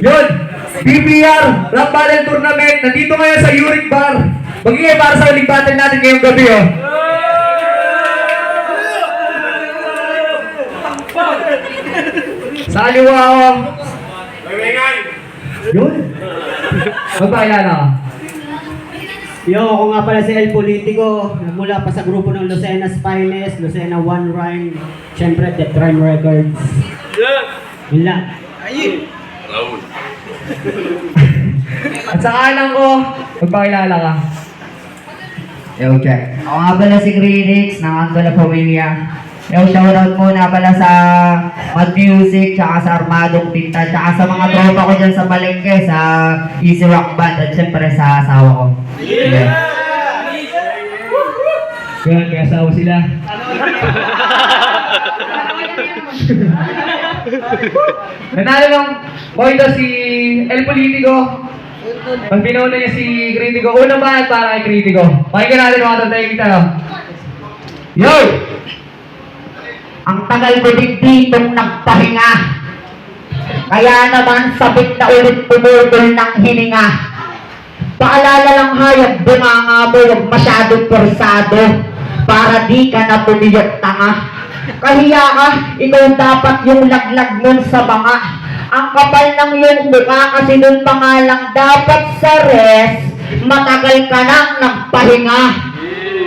Yun! BPR Rap Battle Tournament. Nandito ngayon sa Uric Bar. Magiging para sa uling battle natin ngayong gabi, oh. Sa kaliwa ako. Yun. Magpakilala ka. Yo, ako nga pala si El Politico. Mula pa sa grupo ng Lucena's Finest, Lucena One Rhyme, syempre Death Rhyme Records. Yun lang. At sa kanan ko, magpakilala ka. Yo, check. Ako nga pala si Greenix ng Angola Pamilya. Yo, shoutout muna pala sa Mad Music, tsaka sa Armadong Tinta, tsaka sa mga tropa ko dyan sa Palengke, sa Easy Rock Band, at syempre sa asawa ko. Yeah! Yan, may asawa sila. Nanalo ng pointo si El Politico. Pag pinuna niya si Critico, unang bahat para kay Critico. Pakinggan natin mga tatay kita, no? Yo! Ang tagal ko din ditong nagpahinga. Kaya naman sabik na ulit pumudol ng hininga. Paalala lang hayag, bunganga mo, huwag masyadong persado. Para di ka na pumiyot tanga. Kahiya ka, ikaw dapat yung laglag nun sa banga. Ang kapal ng iyong mukha kasi dun pa nga lang dapat sa rest. Matagal ka nang nagpahinga.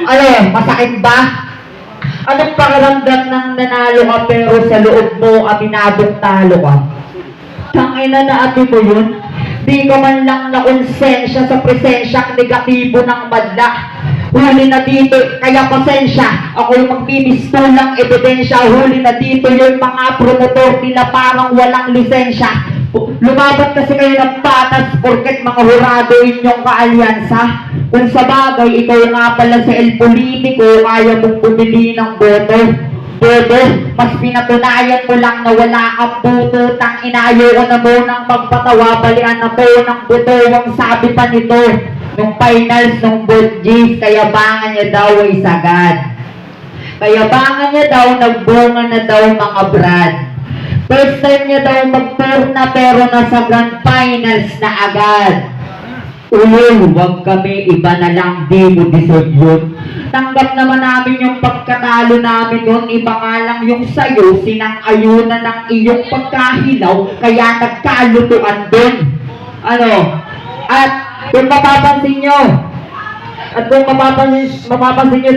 Ano, masakit ba? Anong pakiramdam ng nanalo ka pero sa loob mo aminadong talo ka? Tangina na ate mo yun? Di ka man lang nakonsensya sa presensya negatibo ng madla. Huli na dito, kaya pasensya. Ako yung magbibistulang ebidensya. Huli na dito yung mga promotor nila parang walang lisensya. Lumaban kasi kayo ng patas porket mga hurado inyong kaalyansa. Kung sa bagay, ikaw nga pala sa El Politico, kaya mong bumili ng boto. Boto, mas pinatunayan mo lang na wala kang boto. Tang inayo ko na mo ng magpatawa, balian na mo ng boto. Ang sabi pa nito, nung finals ng Budgies, kayabangan niya daw ay sagad. Kayabangan niya daw, nagbunga na daw mga brad. First time niya daw mag-turna pero nasa grand finals na agad. Ulol, wag kami, iba na lang, di mo deserve yun. Tanggap naman namin yung pagkatalo namin nun, iba nga lang yung sayo, sinang-ayunan ng iyong pagkahilaw, kaya nagkalutuan dun. Ano? At kung mapapansin nyo,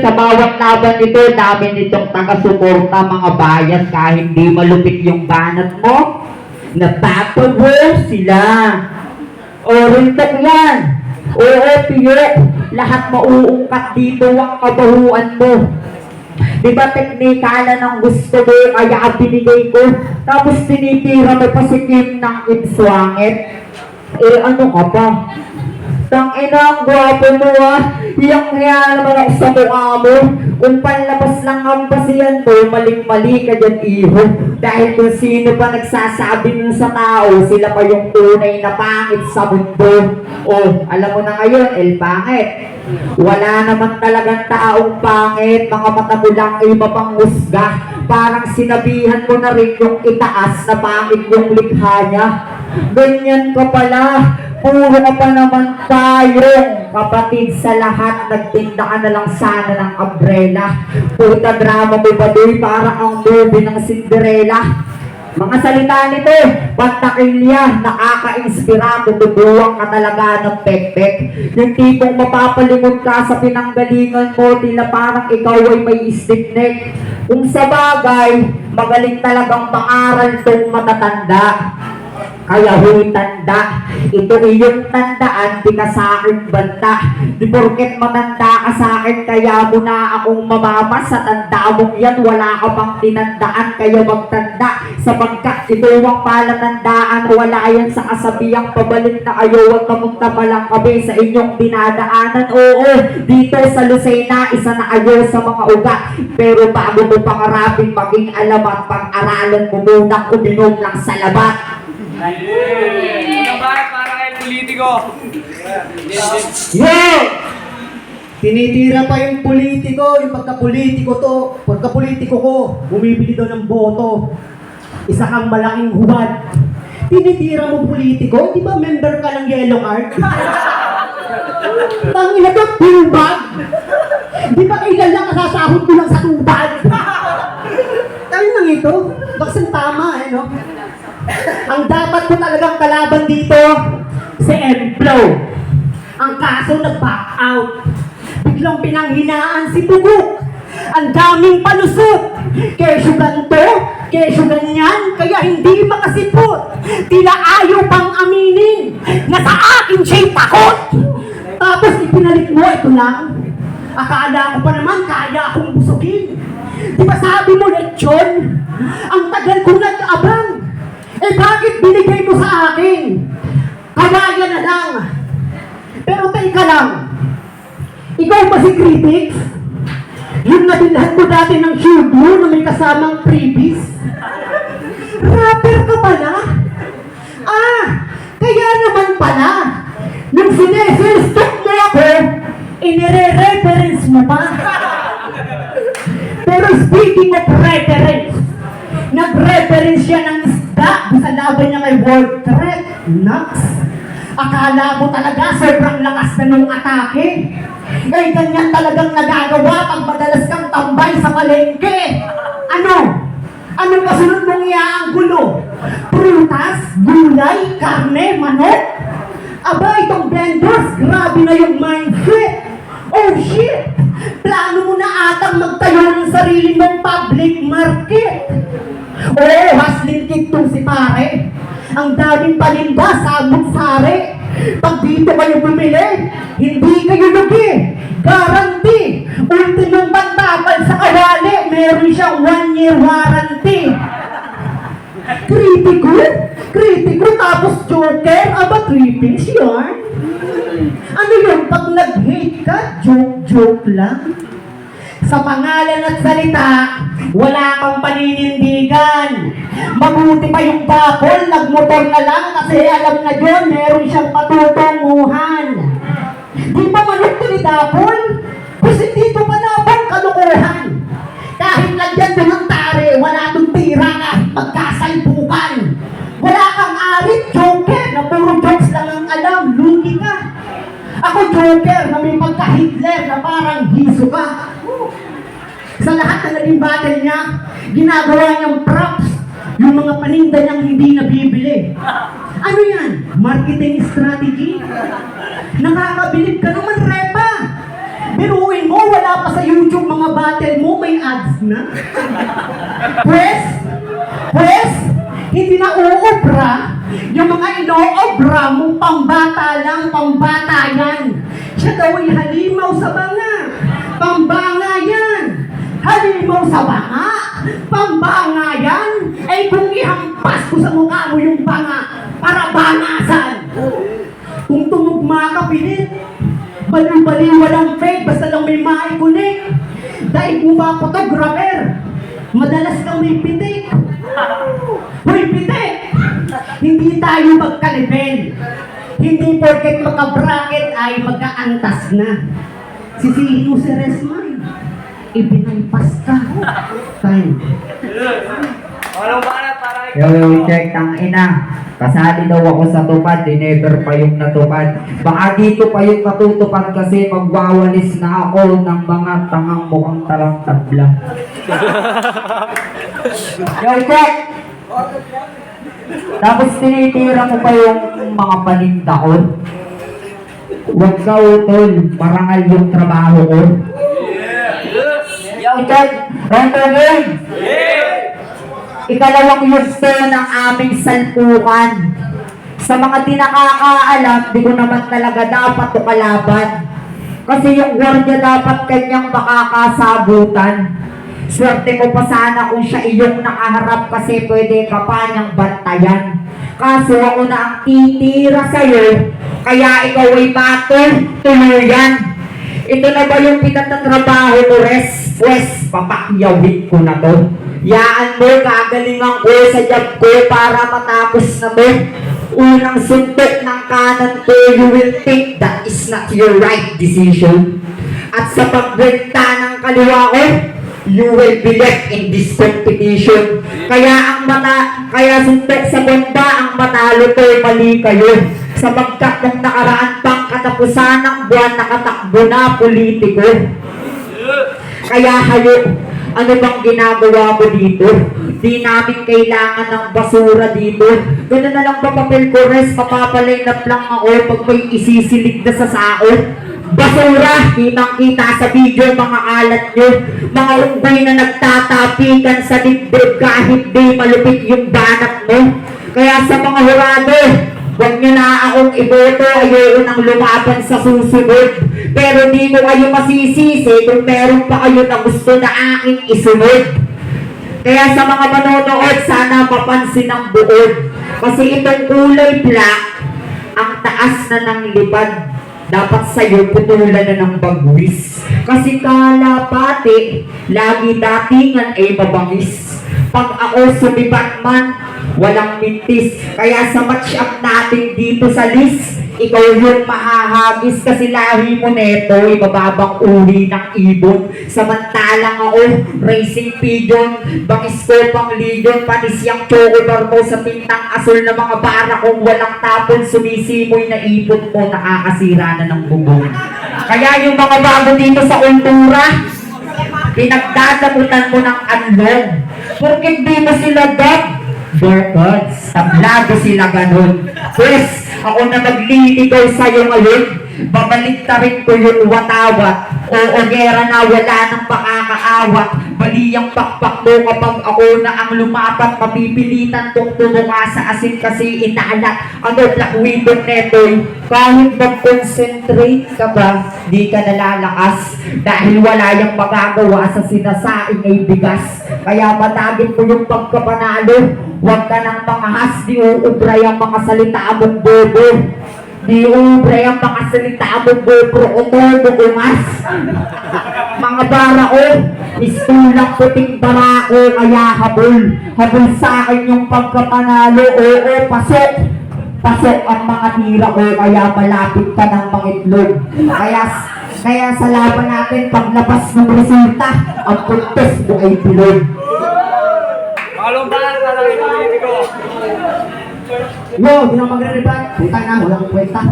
sa bawat laban nito, dami nitong taga-suporta, mga bias, kahit di malupit yung banat mo, napapawal sila. O, rintok yan. Oo, piyo. Lahat mauungkat dito ang kabahuan mo. Diba teknikala ng gusto mo, kaya binigay ko. Tapos tinitira mo pa si Kim ng Ibswangit. Eh, ano ka pa? Tangina, ang gwapo mo ah. Hiyang-hiya naman ako sa mukha mo. Kung panlabas lang ang basihan mo, maling-mali ka dyan, iho. Dahil kung sino pa nagsasabi nun sa tao, sila pa yung tunay na pangit sa mundo. O, alam mo na ngayon, El Pangit. Wala naman talagang taong pangit. Mga mata mo lang ay mapanghusga. Parang sinabihan mo na rin yung itaas na pangit yung likha niya. Ganyan ka pala. Puro ka pa naman tayong kapatid sa lahat. Nagtinda ka na lang sana ng umbrella. Puta drama mo ba doy? Para ang movie ng Cinderella. Mga salita nito, pantakilya, nakaka-inspira, tutubuhan ka talaga ng pekpek. Yung tipong mapapalingon ka sa pinanggalingan mo, tila parang ikaw ay may stiff neck. Kung sa bagay, magaling talagang pangaral tong matatanda. Kaya huy tanda, ito iyong tandaan, di ka sa akin banta. Di porket matanda ka sa akin, kaya mo na akong mamamas. Sa tanda mong yan, wala ka pang tinandaan, kaya magtanda. Sapagkat ito ang palatandaan, wala yan sa kasabihang pabalik na kayo. Huwag kamunta pa lang kami sa inyong dinadaanan. Oo, dito sa Lucena, isa na kayo sa mga ugat. Pero bago mo pangarapin maging alam at pag-aralan mo muna uminom lang sa labat. Unang bahat para kay Politico. Yeah! Tinitira pa yung politiko, yung pagka-politiko ko, bumibili daw ng boto. Isa kang malaking huwad. Tinitira mo politiko, di ba member ka ng yellow card? Tangina to, tubag! Di ba kailan lang kasasahod ko lang sa tubag? Tayo nang ito, baksang tama no? Ang dapat ko talagang kalaban dito, si Emplo. Ang kaso nag-back out. Biglang pinanghinaan si Tugok. Ang daming palusot. Kesyo ganito, kesyo ganyan, kaya hindi makasipot. Tila ayaw pang aminin na sa akin siya'y takot. Tapos ipinalit mo, ito lang. Akala ko pa naman kaya akong busugin. Di ba sabi mo, lechon? Ang tagal kong nag-abang. Eh bakit binigay mo sa akin? Kaya na lang. Pero teka lang. Ikaw ba si Critics? Yung nabilhan mo dati ng shield mo na may kasamang freebies? Rapper ka pala? Ah, kaya naman pala. Nung sineselstop mo ako, inire-reference mo pa. Pero speaking of reference, nag-reference siya ng isda sa laban niya kay World Threat. Nax! Akala mo talaga sobrang lakas na nung atake. Eh, ganyan talagang nagagawa pag madalas kang tambay sa palengke. Ano? Anong kasunod mong iaanggulo? Prutas, gulay, karne, manok? Aba, itong vendors, grabe na yung mindset. Oh shit! Plano mo na atang magtayo ng sarili mong public market. Oo, hustling kid tong si pare. Ang daming paninda sa sari. Pag dito kayo bumili, hindi kayo lugi. Guarantee. Ultimong pantapal sa kawali, meron siyang 1-year warranty. Kritiko? Kritiko tapos joker? Aba, trippings yun. Ano yun? Pag nag-hate ka, joke-joke lang. Sa pangalan at salita, wala kang paninindigan. Mabuti pa yung bakol, nagmotor na lang kasi alam na yun, meron siyang patutunguhan. Di ba manok to ni Dapol? Kasi dito pa labang kalukuhan. Kahit lagyan mo ng tare, wala tong tira kahit magkasalpukan. Wala kang arit, joker, na puro jokes lang ang alam, lugi ka. Ako joker na may pagka-Hitler na parang hiso ka. Sa lahat na naging battle niya, ginagawa niyang props, yung mga paninda niyang hindi nabibili. Ano yan? Marketing strategy? Nakakabilib ka naman, Repa. Biruin mo, wala pa sa YouTube mga battle mo, may ads na. Pwes, hindi na uobra. Yung mga ino-obra mong pambata lang, pambata yan. Siya daw ay halimaw sa banga. Pambanga yan. Halimaw sa banga. Pambanga yan. Ay kung ihampas ko sa mukha mo yung banga, para bangasan. Kung tumugma ka, pilit. Baliw-baliw, walang fake, basta lang may maikunik. Dahil kung ba photographer, madalas kang may pitik. Hoy, pitik! Hindi tayo magka-level. Hindi porket magka-bracket ay magka-antas na. Sisihin mo si Resmay. Ibinaypas ka. Time. Yo, check, tang ina. Kasali daw ako sa tupad, never pa yung natupad. Baka dito pa yung natutupad kasi magwawalis na ako ng mga tangang mukhang talang tabla. Yo, check! Tapos tinitira mo pa yung mga paninda ko. Huwag ka utol, parangal yung trabaho ko. Yo, check! Round again! Ikalawang yugto ng aming salpukan. Sa mga di nakakaalam, di ko naman talaga dapat to kalaban. Kasi yung gwardiya dapat kanyang makakasabutan. Swerte mo pa sana kung siya iyong nakaharap kasi pwede ka pa niyang bantayan. Kaso ako na ang titira sa'yo, kaya ikaw ay matter, tuluyan. Ito na ba yung pinatatrabaho mo, Res? Pues, papakyawin ko na to. Yaan mo, gagalingan ko sa job ko para matapos na mo. Unang suntok ng kanan ko, you will think that is not your right decision. At sa pagbenta ng kaliwa ko, you will be left in this competition. Kaya suntok sa bomba ang manalo to, mali kayo. Sapagkat nung nakaraan pang katapusan ng buwan, nakatakbo na politiko. Kaya hayo, ano bang ginagawa mo dito? Di namin kailangan ng basura dito. Gano'n na lang ba papel ko, res? Mapapalinap lang ako pag may isisilig na sa saot. Basura, kitang-kita sa video mga alat nyo. Mga unggoy na nagtatapikan sa dibdib kahit di malupit yung banat mo. Kaya sa mga hurado, huwag nyo na akong iboto, ayaw nang lumaban sa susunod. Pero di ko kayo masisisi kung meron pa kayo na gusto na aking isunod. Kaya sa mga manonood, sana mapansin ang buod. Kasi itong kulay black, ang taas na ng lipad. Dapat sa'yo putulan na ng bagwis. Kasi kalapati, lagi datingan ay mabangis. Pag ako sumibat man, walang mintis. Kaya sa match up natin dito sa list, ikaw yung mahahagis kasi lahi mo neto, ibababang uri ng ibon. Samantalang ako, racing pigeon, bangis ko pang legion, panis yung chocobar mo sa tintang asul na mga bara kong walang tapon, sumisimoy na ipon mo, nakakasira na ng bubong. Kaya yung mga bago dito sa kultura, pinagdadamutan mo ng anlong. Porkit di mo sila dab? Burkots, tablado sila ganun. Pues, ako na magliligaw sa'yo ngayon, babalik ta rin ko yung watawat. O gera na wala nang makakaawat. Bali ang pakpak mo kapag ako na ang lumapat. Mapipilitan kong tumuka sa asin kasi inaalat. Ano black widow neto'y kahit mag-concentrate ka ba, di ka nalalakas. Dahil wala yung magagawa sa sinasaing ay bigas. Kaya matagin mo yung pagkapanalo. Huwag ka nang mangahas, di uubray ang mga salita mong bobo. Di uubray ang mga salita mong bobo o todo umas. Mga bara ko, istulang puting bara ko, kaya habol. Habol sa akin yung pagkapanalo, oo, pasok. Pasok ang mga tira ko, kaya malapit ka ng mangitlog. Kaya sa laban natin, paglabas ng resulta, ang puntos mo ay bilog. Makalumbahan para kay politiko. Yo, di na magre-rebut. Puta na, walang kwenta.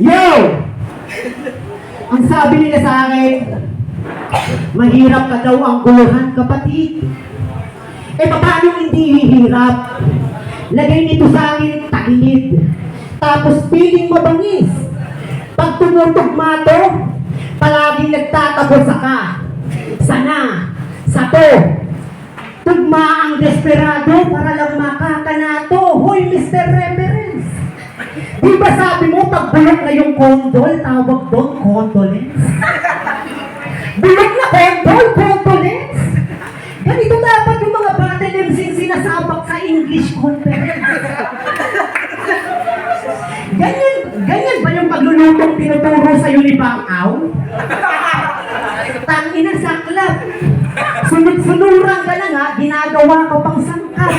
Yo! Ang sabi nila sa akin, mahirap ka daw ang guluhan, kapatid. Eh, paano hindi hihirap? Lagay nito sa akin tagilid. Tapos piling mabangis. Pag tumutugma to, palaging nagtatago sa ka. Sana, sa to. Tugma ang desperado para lang makakanato. Hoy, Mr. Reverence. Di ba sabi mo, pag bulok na yung condol, tawag doon condolence? Bulok na condol, condolence? Ganito dapat yung mga battle MC sinasabak sa English conference. Ganyan ba yung paglulutong tinuturo sa'yo ni Bang-aw? Tangina saklap. Sunod-sunuran ka lang ha, ginagawa ka pang sangkat.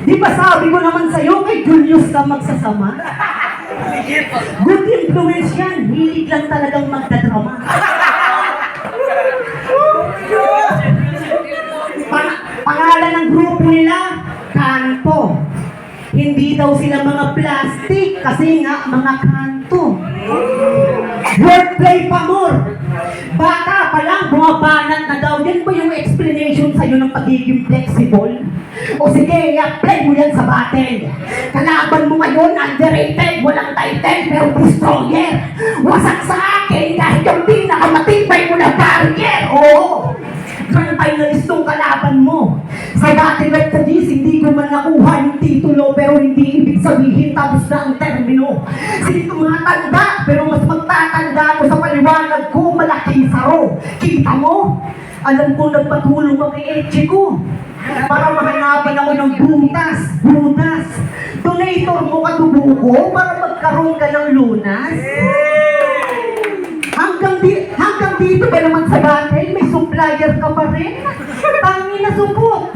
Di ba sabi ko naman sa'yo, kay Julius ka magsasama? Good influence yan, hilig lang talagang magdadrama. Pangalan ng grupo nila, Kanto. Hindi daw sila mga plastic kasi nga mga kanto. Wordplay pa more. Bata pa lang, bumabanat na daw. Yan ba yung explanation sa'yo ng pagiging flexible? O sige, apply mo yan sa battle. Kalaban mo ngayon, underrated, walang title, pero destroyer. Wasak sa akin kahit yung pinakamatibay mo na barrier. Oo. Grand finalist tong kalaban mo. Sa battle of the G's, hindi ko man nakuha yung titulo, pero hindi ibig sabihin tapos na ang termino. Sige tumatanda, pero mas magtatanda ko sa paliwanag ko, malaking saro. Kita mo? Alam ko nagpatulong ka kay Eche ko. Para mahanapan ako ng butas. Donator mo ka dugo ko para magkaroon ka ng lunas. Hanggang dito ba naman sa battle, may supplier ka pa rin? Tangi na supot.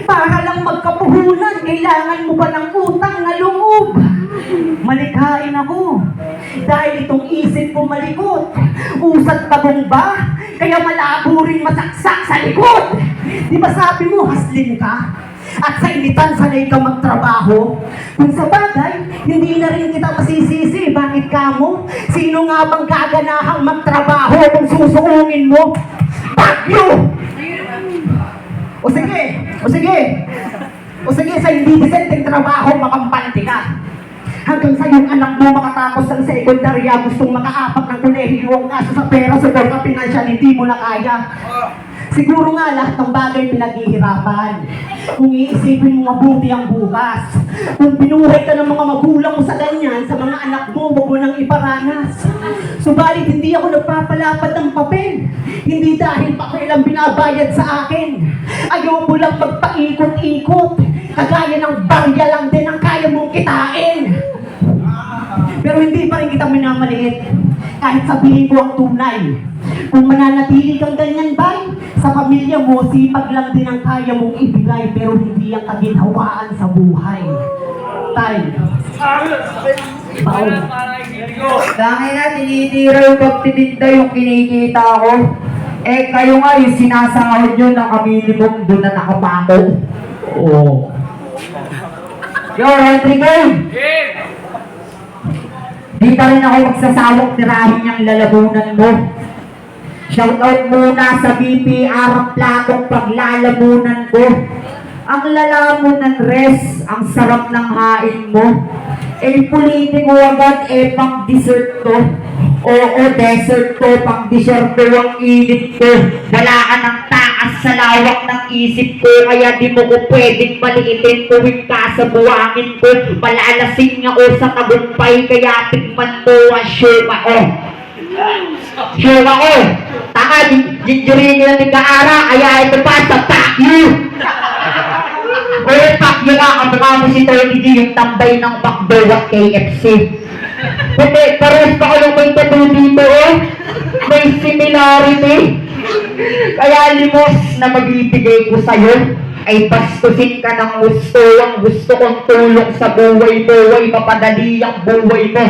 Para lang magkapuhunan, kailangan mo ba ng utang na loob? Malikhain ako. Dahil itong isip ko malikot. Usat bagong ba? Kaya malabo rin masaksak sa likod. Di ba sabi mo, haslin ka? At sa initan, sanay ka magtrabaho. Kung sa bagay, hindi na rin kita masisisi. Bakit ka mo? Sino nga bang gaganahang magtrabaho kung susuungin mo? Bagyo! O sige, o sige. O sige, sa hindi disenteng trabaho, makampante ka. Hanggang sa yung anak mo makatapos ng sekundarya, gustong makaapak ng kolehiyo, ang kaso sa pera, sa ka pinansyal, hindi mo na kaya. Siguro nga lahat ng bagay pinaghihirapan. Kung iisipin mo mabuti ang bukas. Kung binuhay ka ng mga magulang mo sa ganyan, sa mga anak mo, huwag mo nang iparanas. Subalit hindi ako nagpapalapad ng papel. Hindi dahil papel ang binabayad sa akin. Ayaw mo lang magpaikot-ikot. Kagaya ng barya lang din ang kaya mong kitain. Pero hindi pa rin kita minamaliit. Kahit sabihin ko ang tunay. Kung mananatili kang ganyan, bay, sa pamilya mo, sipag lang din ang kaya mong ibigay, pero hindi ang kaginhawaan sa buhay. Tay. Paul. Dangin na, tinitira yung pagtitinda yung kinikita ko. Eh, kayo nga yung sinasahod nyo na kamili mo doon na nakapako. Oo. Yo, Rodrigo! Di pa rin ako magsasawang tirahin niyang lalabunan mo. Shoutout muna sa BPR ang platong paglalamunan ko. Ang lalamunan res, ang sarap ng hain mo. Eh, politiko agad, eh, pang dessert to. Oo, desert to, pang dessert to, ang init ko. Wala ka ng taas sa lawak ng isip ko, kaya di mo ko pwedeng maliitin tuwing ka sa buwangin ko. Malalasing ako sa tagumpay, kaya tigman mo ang sure ako. Sure ako! Taka, ginjurin nila ni Kaara, kaya ito pa sa pack you! O yung pack you ka, kamukha mo si Tony G, yung tambay ng McDo at KFC. Hindi, pares pa kayong may tattoo dito eh. May similarity. Kaya limos na magbibigay ko sa'yo ay bastusin ka ng gusto. Ang gusto kong tulong sa buhay mo ay mapadali ang buhay mo.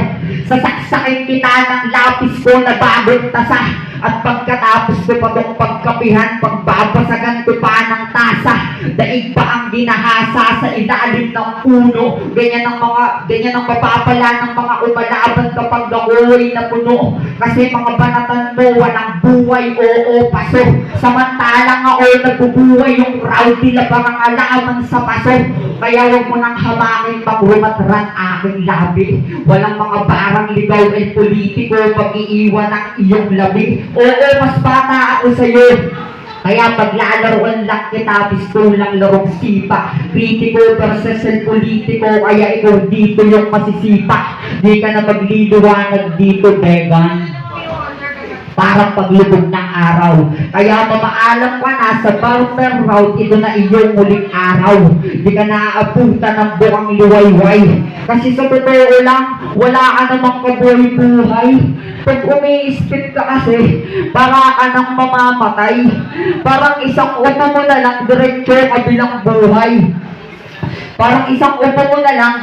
Sasaksakin kita ng lapis ko na bagong tasa. At pagkatapos ko pa itong pagkapihan, pagbabasagan ko pa ng tasa. Daig pa ang ginahasa sa ilalim ng puno. Ganyan ang mapapala ng mga umalaban kapag ako'y napuno. Kasi mga banatan mo, walang buhay, oo, paso. Samantalang ako'y nagbubuhay yung rowdy labang ang alaman sa paso. Kaya huwag mo nang hamakin pagrumatran aking labi. Walang mga barang ligaw ay politiko, mag-iiwan ang iyong labi. Oo, mas bata ako sa'yo. Kaya paglalaroan lang kita, pistulang larong sipa. Kritiko versus politiko, kaya ikaw dito yung masisipa. Di ka na magliliwanag dito, vegan. Parang paglubog ng araw. Kaya mamaalam ka na sa Barber Route, ito na iyong muling araw. Di ka naaabutan ng buwang liwayway. Kasi sa totoo lang, wala ka namang kabuhay-buhay. Pag umi-spit ka kasi, para ka nang mamamatay. Parang isang upo mo na lang, diretso kabilang buhay. Parang isang upo mo na lang,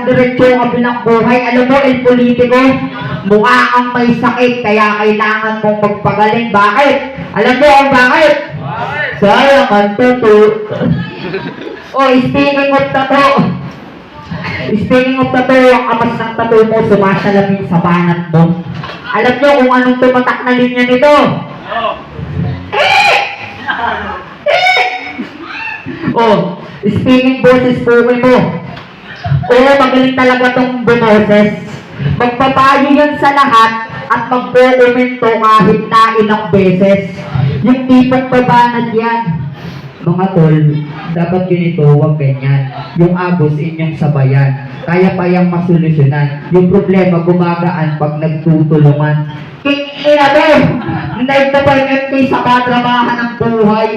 diretso kabilang buhay. Alam mo, el politiko, mukha kang may sakit, kaya kailangan mong magpagaling. Bakit? Alam mo kung bakit? Sayang ang tato. Oh, speaking of tato, ang amas ng tato mo, sumasalamin sa banat mo. Alam nyo kung anong tumatak na linya nito? Oh, speaking boses po mo. Oo, magaling talaga tong bumoses. Magpapayo yan sa lahat at magpo-komento kahit na ilang beses. Yung tipong babanat yan. Mga tol, dapat ganito, huwag ganyan. Yung agos inyong sabayan. Kaya pa yung masolusyonan. Yung problema gumagaan pag nagtutulungan. Inabe! Live na pa yung MK sa katrabahan ng buhay.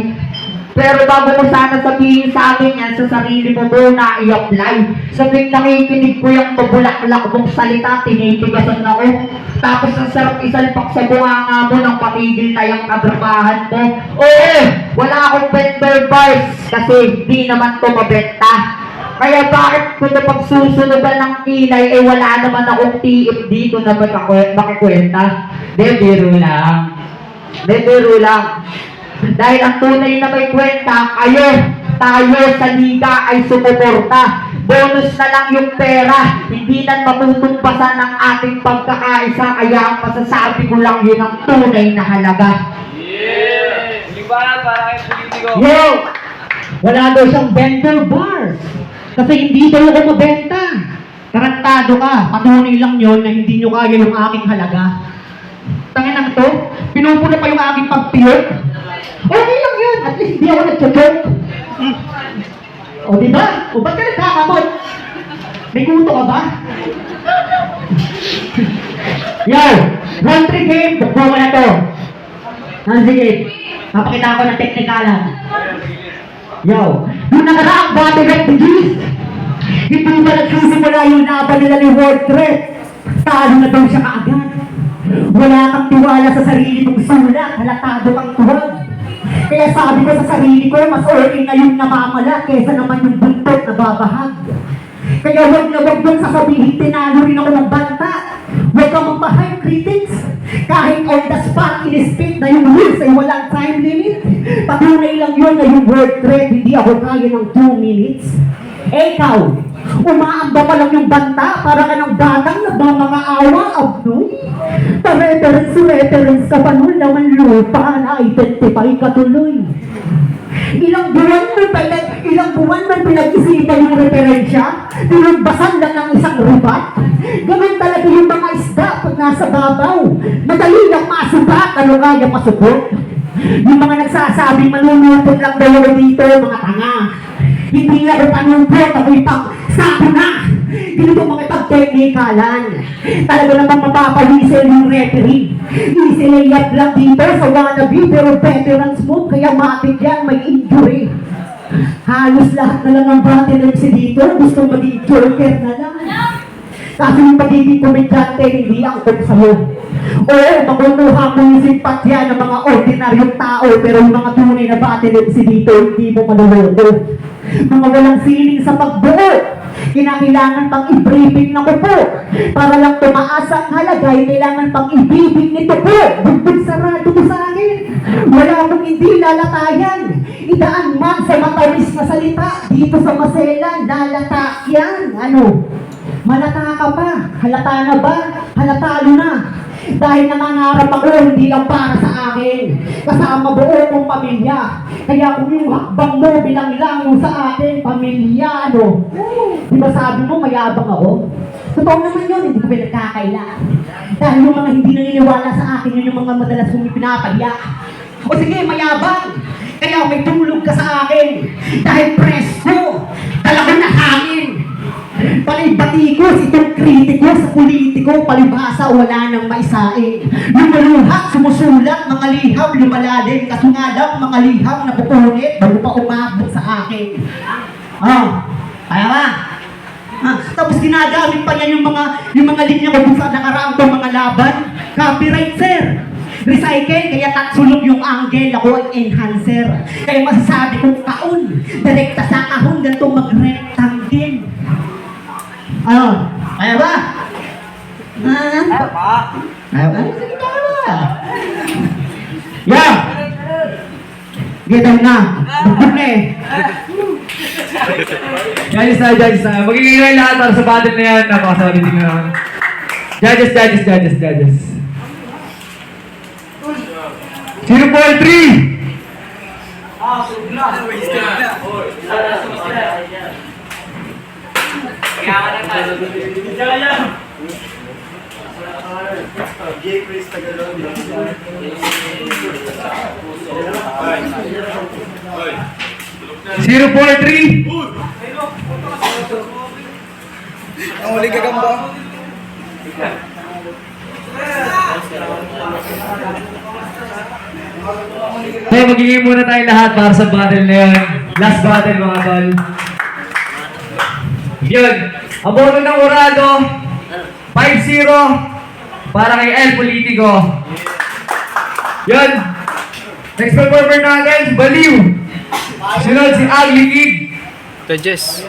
Pero bago mo sana sabihin sa akin yan, sa sarili mo muna i-apply. Sabing nakikinig ko yung mabulaklak mong salita, tinitigasan ako. Tapos ang sarap isalpak sa bunganga mo nang patigil na yung katrabahan mo. Oo, wala akong vendor bars kasi di naman to mabenta. Kaya bakit ko na pagsusunugan ng kilay, wala naman akong tiip dito na makikwenta? Biro lang. Biro lang. Dahil ang tunay na may kwenta, tayo sa liga ay sumuporta. Bonus na lang yung pera, hindi na matutumbasan ng ating pagkakaisa, kaya ang masasabi ko lang yun ang tunay na halaga. Yeah! Libangan para kay politiko. Yo! Wala daw siyang vendor bars. Kasi hindi daw ako mabenta. Tarantado ka. Patunay lang yon na hindi nyo kaya yung aking halaga. Tangin lang to. Pinupuno pa yung aking pagpiyot. Okay lang yun. At least hindi ako nag-joke. O diba? O ba't ka nagkakamot? May kuto ka ba? Yo! 1-3 game. Bukbo mo na to. Sige. Papakita ko ng teknikalan. Yo, yung nakaraang battle of the Geese, hindi ba nagsisimula yung laban nila ni World Threat? Talo na daw siya kaagad. Wala kang tiwala sa sarili mong sulat, halatado kang tuwag. Kaya sabi ko sa sarili ko, mas okay na yung namamala kesa naman yung buntot na babahag. Kaya huwag na huwag doon sasabihin, tinalo rin ako ng banta. Huwag kang magpahype critics. Kahit on the spot, in-spit na yung rules ay walang time limit. Patunay lang yun na yung word thread, hindi ako kaya ng 2 minutes. Eh ikaw, umaamba pa lang yung banta para ka ng batang nagmamangaawa, abno? Pa-reference ka pa nun naman lupa na identify ka tuloy. Ilang buwan man pinag-isipan yung referensya, tinagbasan lang ng isang ribat. Ganun talaga yung mga isda pag nasa babaw. Madali lang masubat, ano kaya masupot? Yung mga nagsasabing manunupot lang daw dito, mga tanga. Hindi nga ako panumpot, ako'y sabi na. Ganito mga pag-technikalan. Talaga namang mapapawisel yung referee. Easy layup lang dito sa wannabe, pero veterans move, kaya matik yan, may injury. Halos lahat na lang ang veterans dito, gusto maging joker na lang. Kasi yung pagiging komedyante, hindi ang tip sa'yo. Oo, makukuha mo yung simpatya ng mga ordinaryong tao, pero yung mga tunay na veterans dito, hindi mo maluloko. Mga walang feeling sa pagbuo. Kinakailangan pang i-briefing na ko po. Para lang tumaas ang halaga, kailangan pang i-briefing nito po. Bugbog sarado ko sa akin. Wala akong hindi lalatayan. Idaan man sa matamis na salita. Dito sa maselan, lalata yan. Ano? Malata ka pa. Halata na ba? Halatalo na. Dahil nangangarap ako, hindi lang para sa akin. Kasama buo mong pamilya. Kaya kung yung hakbang mo bilang lang sa akin, pamilya, ano? Di ba sabi mo, mayabang ako? Totoo naman yun, hindi ko pinagkakaila. Dahil yung mga hindi naniniwala sa akin, yun yung mga madalas kong pinapalya. O sige, mayabang. Kaya may tulog ka sa akin. Dahil presko, talaga na hangin. Palibatikos, itong kritiko sa politiko, palibhasa, wala nang maisaing. Lumaluhat, sumusulat, mga liham, lumalalim, kasungalang, mga liham na pupunit, bago pa umabot sa akin. Kaya ba? Tapos ginagamit pa niya yung mga linya ko sa nakaraang itong mga laban. Copyright, sir. Recycle, kaya tatsulog yung angle, ako ang enhancer. Kaya masasabi kong taon, direkta sa kahon, ganito mag-rectangle. Kaya ba? Kaya ba? Sige, kaya ba? Yeah! Gitaw na. Bukbuk na eh. Judges na. Magiging ngayon lahat para sa battle na yan. Napakasabi din naman. Judges. 0.3! Zero point three. Ang huli ka gamba. So magiging muna tayo lahat para sa battle na yan. Last battle mga tol. Yun. Abono ng Urado. 5-0 para kay El Politico. Yun. Next performer natin, Baliw. Sunod si Ugly Kid. Judges.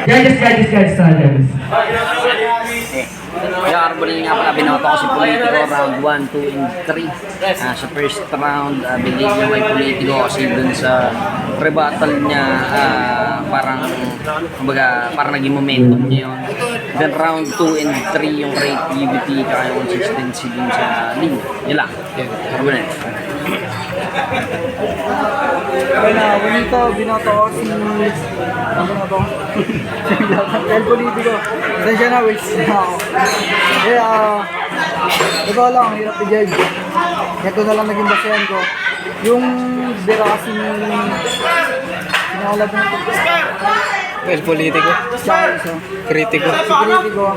Judges, judges. Yung Arbolino nga pala, binoto ko si Politico round 1, 2, and 3. Sa first round, bigay niya kay Politico kasi dun sa rebuttal niya, parang, kumbaga, parang naging momentum niya yun. Then round 2 and 3, yung creativity, kaya yung consistency dun sa league. Yun lang. Arbolino. Bonito, binoto ko si... Ano na to? El Politico. Sensya na, wait na ako. Kaya, ito lang, hirap i-judge. Ito na lang naging basehan ko. Yung bira kasi ni... Sinalab na ito. El Politico. Kritiko. Si Kritiko.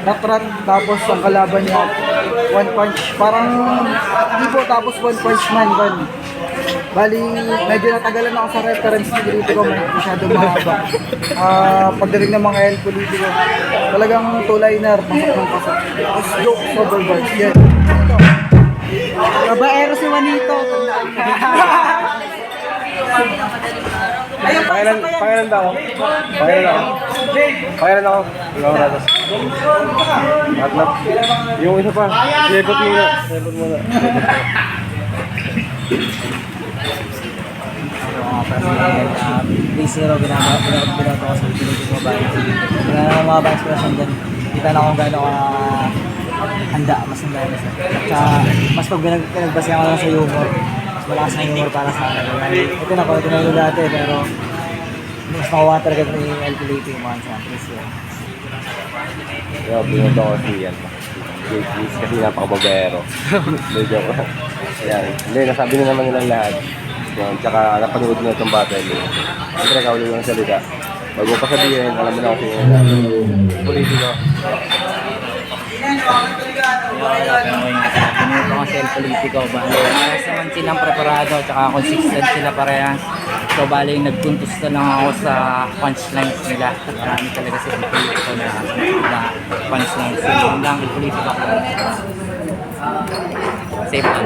Natrat, tapos ang kalaban niya, one punch. Parang, hindi po, tapos one punch man. Bali, medyo natagalan ako sa reference ni Kritiko, masyadong mahaba. Pagdating ng mga El Politico, talagang two-liner, pasok ng pasok. Tapos joke, overboard. Yan. Babaero si Juanito. Pangilan ako. Ikaw na to. Atlap. Yung isa pa. Silipot muna. Base 0 binato ko sa Pilipinas Mobile. Kaya mga vice president dyan, kita na kung gaano ka handa, mas handa na siya. At mas pag pinagbasihan ko lang sa humor, mas malakas na humor para sa akin. Ito na ko, tinalo dati, pero mas makuha talaga ni El Pilito yung mga champions yun. Kaya binoto ko si yan. Please, kasi napakababaero. Medyo ko. Ayan. Hindi, nasabi na naman nilang lahat. Yan, tsaka napanood mo itong battle. Siyempre, kaulit yung salita. Bago pa sabihin, alam mo na kasi Politico. Pinuto ko si El Politico. Parehas naman silang preparado at consistent sila parehas. So bali yung nagpuntos na lang ako sa punchlines nila. Marami talaga si El Politico na punchlines. So yun lang El Politico. Safe lang.